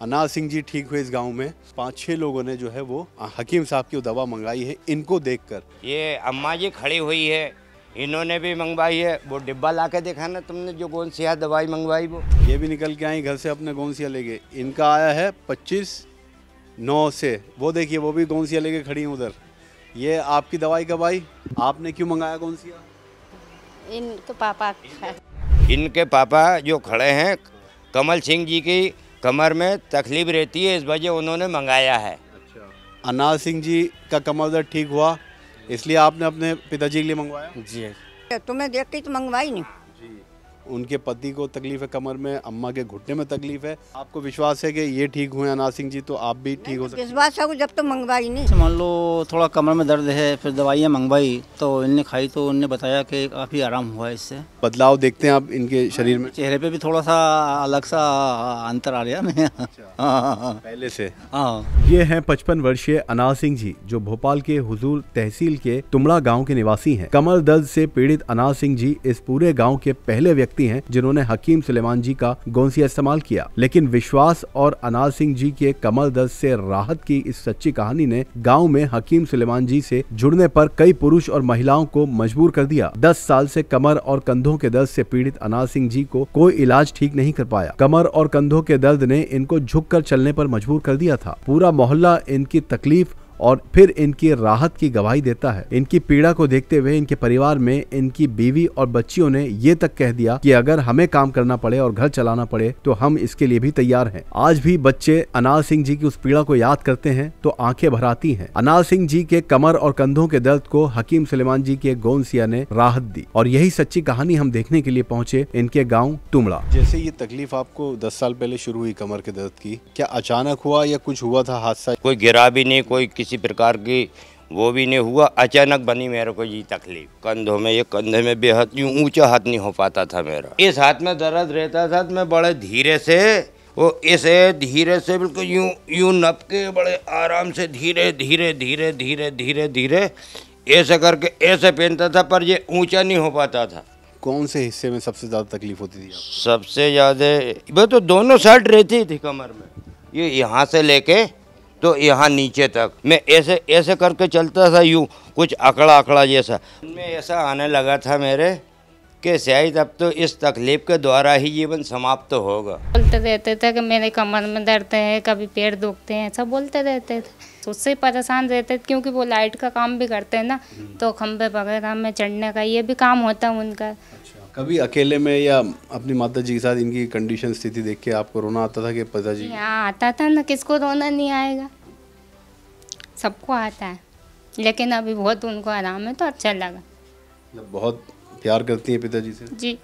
अनाज सिंह जी ठीक हुए इस गांव में। 5-6 लोगों ने जो है वो हकीम साहब की दवा मंगाई है इनको देखकर। ये अम्मा जी खड़ी हुई है, इन्होंने भी मंगवाई है। वो डिब्बा ला के देखा ना तुमने, जो गोंसिया दवाई मंगवाई वो ये भी निकल के आई घर से अपने गोंसिया लेके। इनका आया है 25/9 से। वो देखिए वो भी गोंसिया लेके खड़ी हैं उधर। ये आपकी दवाई कब आई? आपने क्यों मंगाया गोंसिया? इनके पापा जो खड़े हैं, कमल सिंह जी की कमर में तकलीफ रहती है, इस वजह उन्होंने मंगाया है। अच्छा, अनाज सिंह जी का कमर दर्द ठीक हुआ इसलिए आपने अपने पिताजी के लिए मंगवाया? जी, तुम्हें देख के तो मंगवाई नहीं। जी, उनके पति को तकलीफ है कमर में, अम्मा के घुटने में तकलीफ है। आपको विश्वास है कि ये ठीक हुए अनाज सिंह जी, तो आप भी ठीक हो सकते? विश्वास है जब तो मंगवाई नहीं। मान लो थोड़ा कमर में दर्द है, फिर दवाइयाँ मंगवाई तो इनने खाई तो उनने बताया कि काफ़ी आराम हुआ है इससे। बदलाव देखते हैं आप इनके शरीर में? चेहरे पे भी थोड़ा सा अलग सा अंतर आ रहा है। हाँ, पहले से। हाँ। ये हैं 55 वर्षीय अनाज सिंह जी, जो भोपाल के हुजूर तहसील के तुमड़ा गांव के निवासी हैं। कमर दर्द से पीड़ित अनाज सिंह जी इस पूरे गांव के पहले व्यक्ति हैं जिन्होंने हकीम सुलेमान जी का गोंसिया इस्तेमाल किया। लेकिन विश्वास और अनाज सिंह जी के कमर दर्द से राहत की इस सच्ची कहानी ने गांव में हकीम सुलेमान जी से जुड़ने पर कई पुरुष और महिलाओं को मजबूर कर दिया। 10 साल से कमर और कंधों के दर्द से पीड़ित अनाज सिंह जी को कोई इलाज ठीक नहीं कर पाया। कमर और कंधों के दर्द ने इनको झुककर चलने पर मजबूर कर दिया था। पूरा मोहल्ला इनकी तकलीफ और फिर इनकी राहत की गवाही देता है। इनकी पीड़ा को देखते हुए इनके परिवार में इनकी बीवी और बच्चियों ने ये तक कह दिया कि अगर हमें काम करना पड़े और घर चलाना पड़े तो हम इसके लिए भी तैयार हैं। आज भी बच्चे अनाज सिंह जी की उस पीड़ा को याद करते हैं तो आंखें भर आती हैं। अनाज सिंह जी के कमर और कंधों के दर्द को हकीम सुलेमान जी के गोंसिया ने राहत दी और यही सच्ची कहानी हम देखने के लिए पहुँचे इनके गाँव तुमड़ा। जैसे ये तकलीफ आपको 10 साल पहले शुरू हुई कमर के दर्द की, क्या अचानक हुआ या कुछ हुआ था हादसा? कोई गिरा भी नहीं, कोई किसी प्रकार की वो भी नहीं हुआ, अचानक बनी मेरे को ये तकलीफ। कंधों में, ये कंधे में बेहद यूं ऊंचा हाथ नहीं हो पाता था मेरा। इस हाथ में दर्द रहता था, मैं बड़े धीरे से वो इसे धीरे से बिल्कुल यूं यूं नप के बड़े आराम से धीरे धीरे धीरे धीरे धीरे धीरे ऐसे करके ऐसे पहनता था, पर ये ऊंचा नहीं हो पाता था। कौन से हिस्से में सबसे ज्यादा तकलीफ होती थी? सबसे ज़्यादा वो तो दोनों साइड रहती थी कमर में, ये यहाँ से लेके तो यहाँ नीचे तक। मैं ऐसे ऐसे करके चलता था, यूँ कुछ अकड़ा अकड़ा जैसा। उनमें ऐसा आने लगा था मेरे कि शायद अब तो इस तकलीफ के द्वारा ही जीवन समाप्त होगा। बोलते रहते थे कि मेरे कमर में दर्द है, कभी पैर दुखते हैं, सब बोलते रहते थे। उससे परेशान रहते थे क्योंकि वो लाइट का काम भी करते हैं ना, तो खंभे वगैरह में चढ़ने का ये भी काम होता है उनका। अच्छा, कभी अकेले में या अपनी माता जी के साथ इनकी कंडीशन स्थिति देख के आपको रोना आता था कि पिताजी? हाँ, आता था ना, किसको रोना नहीं आएगा, सबको आता है। लेकिन अभी बहुत उनको आराम है तो अच्छा लगा। मतलब बहुत प्यार करती हैं पिताजी से? जी।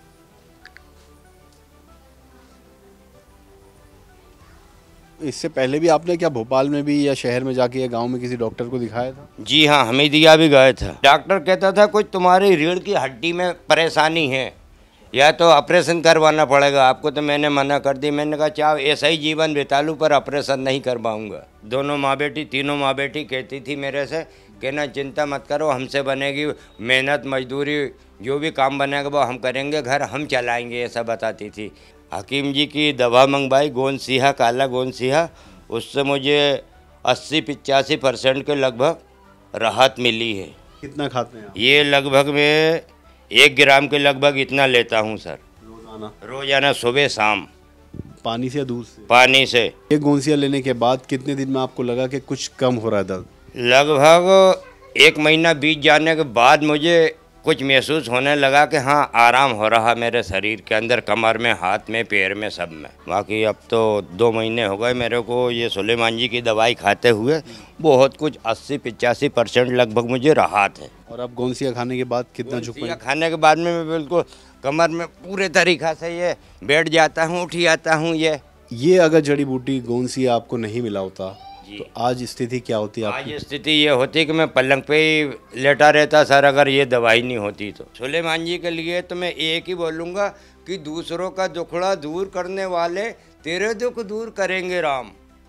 इससे पहले भी आपने क्या भोपाल में भी या शहर में जाके या गांव में किसी डॉक्टर को दिखाया था? जी हाँ, हमीदिया भी गए थे। डॉक्टर कहता था कुछ तुम्हारी रीढ़ की हड्डी में परेशानी है, या तो ऑपरेशन करवाना पड़ेगा आपको। तो मैंने मना कर दी। मैंने कहा चाहे ऐसा ही जीवन बिता लूँ पर ऑपरेशन नहीं करवाऊँगा। दोनों माँ बेटी, तीनों माँ बेटी कहती थी मेरे से, कहना चिंता मत करो, हमसे बनेगी मेहनत मजदूरी, जो भी काम बनेगा वो हम करेंगे, घर हम चलाएंगे, ऐसा बताती थी। हकीम जी की दवा मंगवाई गोंसिया, काला गोंसिया, उससे मुझे 80-85% के लगभग राहत मिली है। कितना खाते हैं आप? ये लगभग मैं 1 ग्राम के लगभग इतना लेता हूँ सर, रोजाना सुबह शाम। पानी से या दूध से? पानी से। ये गोंसिया लेने के बाद कितने दिन में आपको लगा कि कुछ कम हो रहा है दर्द? लगभग 1 महीना बीत जाने के बाद मुझे कुछ महसूस होने लगा कि हाँ आराम हो रहा मेरे शरीर के अंदर, कमर में, हाथ में, पैर में, सब में। बाकी अब तो 2 महीने हो गए मेरे को ये सुलेमान जी की दवाई खाते हुए। बहुत कुछ 80-85% लगभग मुझे राहत है। और अब गोंसिया खाने के बाद कितना झुक पाए? खाने के बाद में मैं बिल्कुल कमर में पूरे तरीक़ा से ये बैठ जाता हूँ, उठ जाता हूँ। ये अगर जड़ी बूटी गोंसिया आपको नहीं मिला होता तो आज स्थिति क्या होती? आज स्थिति ये होती कि मैं पलंग पे ही लेटा रहता सर, अगर ये दवाई नहीं होती तो। सुलेमान जी के लिए तो मैं एक ही बोलूँगा कि दूसरों का दुखड़ा दूर करने वाले तेरे दुख दूर करेंगे राम।